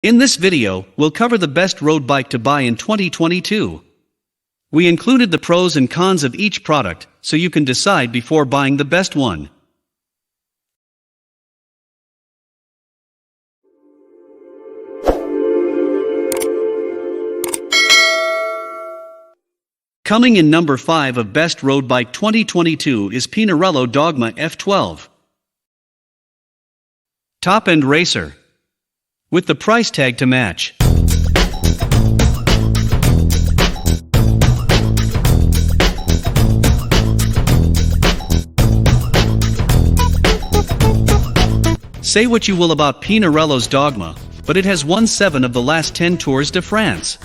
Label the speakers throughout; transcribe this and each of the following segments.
Speaker 1: In this video, we'll cover the best road bike to buy in 2022. We included the pros and cons of each product, so you can decide before buying the best one. Coming in number 5 of Best Road Bike 2022 is Pinarello Dogma F12. Top-end racer. With the price tag to match. Say what you will about Pinarello's Dogma, but it has won 7 of the last 10 Tours de France.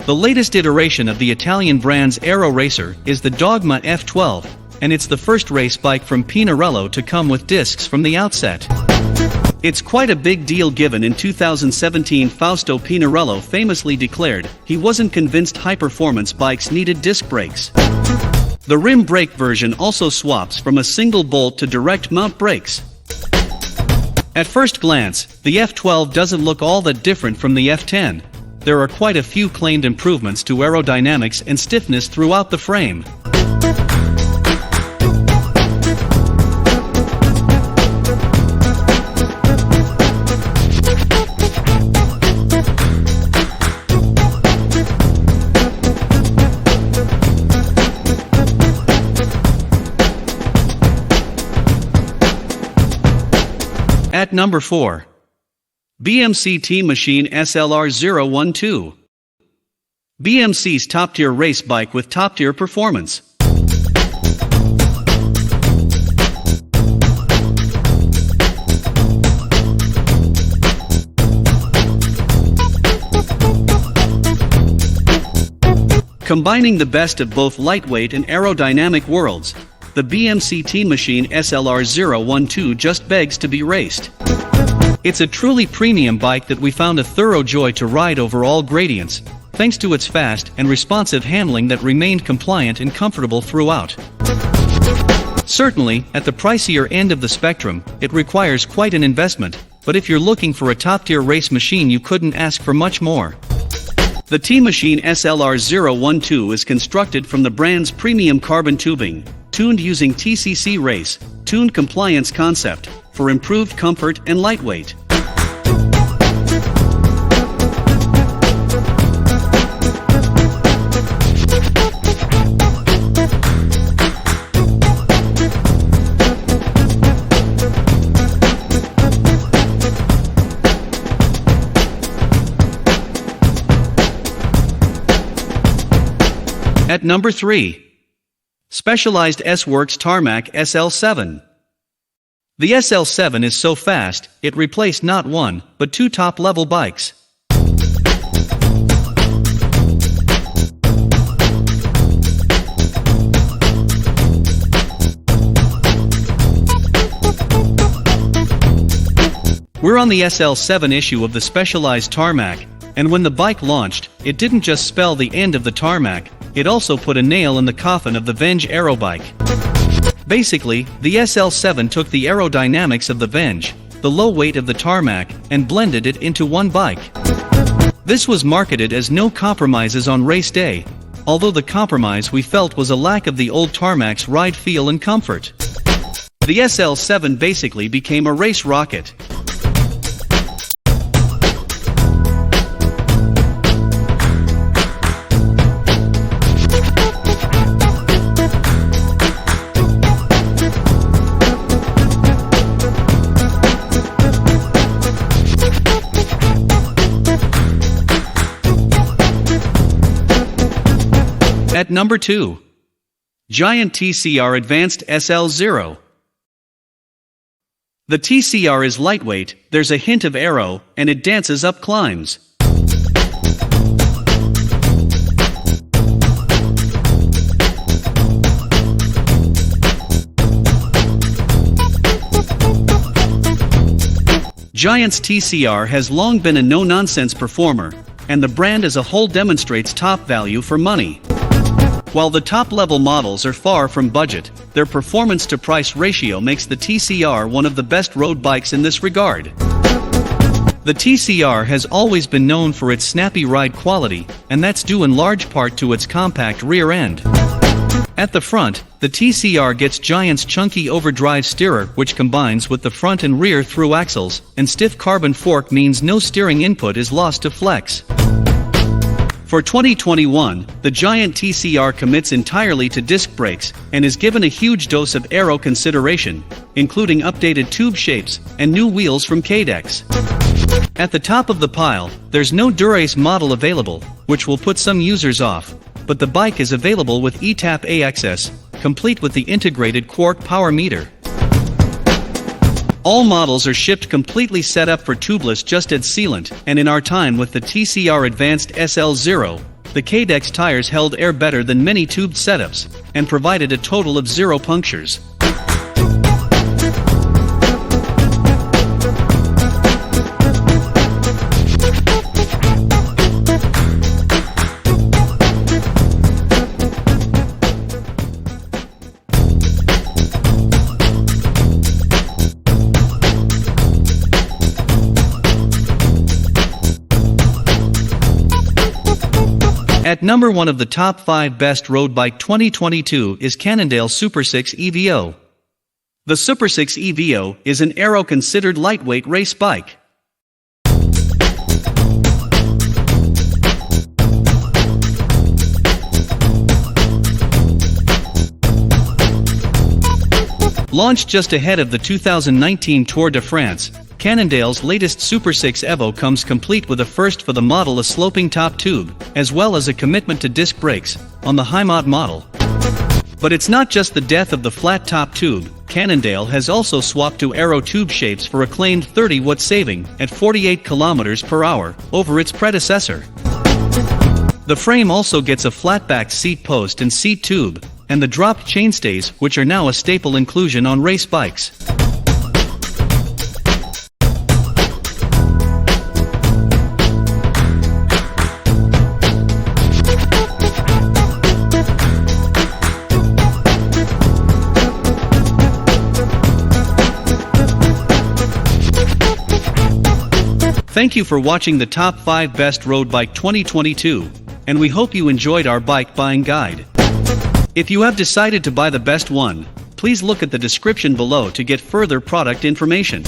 Speaker 1: The latest iteration of the Italian brand's aero racer is the Dogma F12, and it's the first race bike from Pinarello to come with discs from the outset. It's quite a big deal given in 2017 Fausto Pinarello famously declared he wasn't convinced high-performance bikes needed disc brakes. The rim brake version also swaps from a single bolt to direct mount brakes. At first glance, the F12 doesn't look all that different from the F10. There are quite a few claimed improvements to aerodynamics and stiffness throughout the frame. At number 4. BMC Team Machine SLR012. BMC's top-tier race bike with top-tier performance. Combining the best of both lightweight and aerodynamic worlds, the BMC Team Machine SLR012 just begs to be raced. It's a truly premium bike that we found a thorough joy to ride over all gradients, thanks to its fast and responsive handling that remained compliant and comfortable throughout. Certainly, at the pricier end of the spectrum, it requires quite an investment, but if you're looking for a top-tier race machine you couldn't ask for much more. The Team Machine SLR012 is constructed from the brand's premium carbon tubing, tuned using TCC race, tuned compliance concept, for improved comfort and lightweight. At number 3. Specialized S-Works Tarmac SL7. The SL7 is so fast, it replaced not one, but 2 top-level bikes. We're on the SL7 issue of the Specialized Tarmac, and when the bike launched, it didn't just spell the end of the tarmac, it also put a nail in the coffin of the Venge aero bike. Basically, the SL7 took the aerodynamics of the Venge, the low weight of the tarmac, and blended it into one bike. This was marketed as no compromises on race day, although the compromise we felt was a lack of the old tarmac's ride feel and comfort. The SL7 basically became a race rocket. At number 2. Giant TCR Advanced SL0. The TCR is lightweight, there's a hint of aero, and it dances up climbs. Giant's TCR has long been a no-nonsense performer, and the brand as a whole demonstrates top value for money. While the top-level models are far from budget, their performance-to-price ratio makes the TCR one of the best road bikes in this regard. The TCR has always been known for its snappy ride quality, and that's due in large part to its compact rear end. At the front, the TCR gets Giant's chunky overdrive steerer, which combines with the front and rear through axles, and stiff carbon fork means no steering input is lost to flex. For 2021, the Giant TCR commits entirely to disc brakes, and is given a huge dose of aero consideration, including updated tube shapes, and new wheels from Cadex. At the top of the pile, there's no Durace model available, which will put some users off, but the bike is available with eTap AXS, complete with the integrated Quark power meter. All models are shipped completely set up for tubeless just-ed sealant, and in our time with the TCR Advanced SL0, the Cadex tires held air better than many tubed setups, and provided a total of 0 punctures. At number 1 of the top 5 best road bike 2022 is Cannondale Super 6 EVO. The Super 6 EVO is an aero-considered lightweight race bike. Launched just ahead of the 2019 Tour de France, Cannondale's latest Super 6 Evo comes complete with a first for the model, a sloping top tube, as well as a commitment to disc brakes, on the Hi-Mod model. But it's not just the death of the flat top tube. Cannondale has also swapped to aero tube shapes for a claimed 30-watt saving, at 48 km/h, over its predecessor. The frame also gets a flat-backed seat post and seat tube, and the dropped chainstays, which are now a staple inclusion on race bikes. Thank you for watching the top 5 best road bike 2022, and we hope you enjoyed our bike buying guide. If you have decided to buy the best one, please look at the description below to get further product information.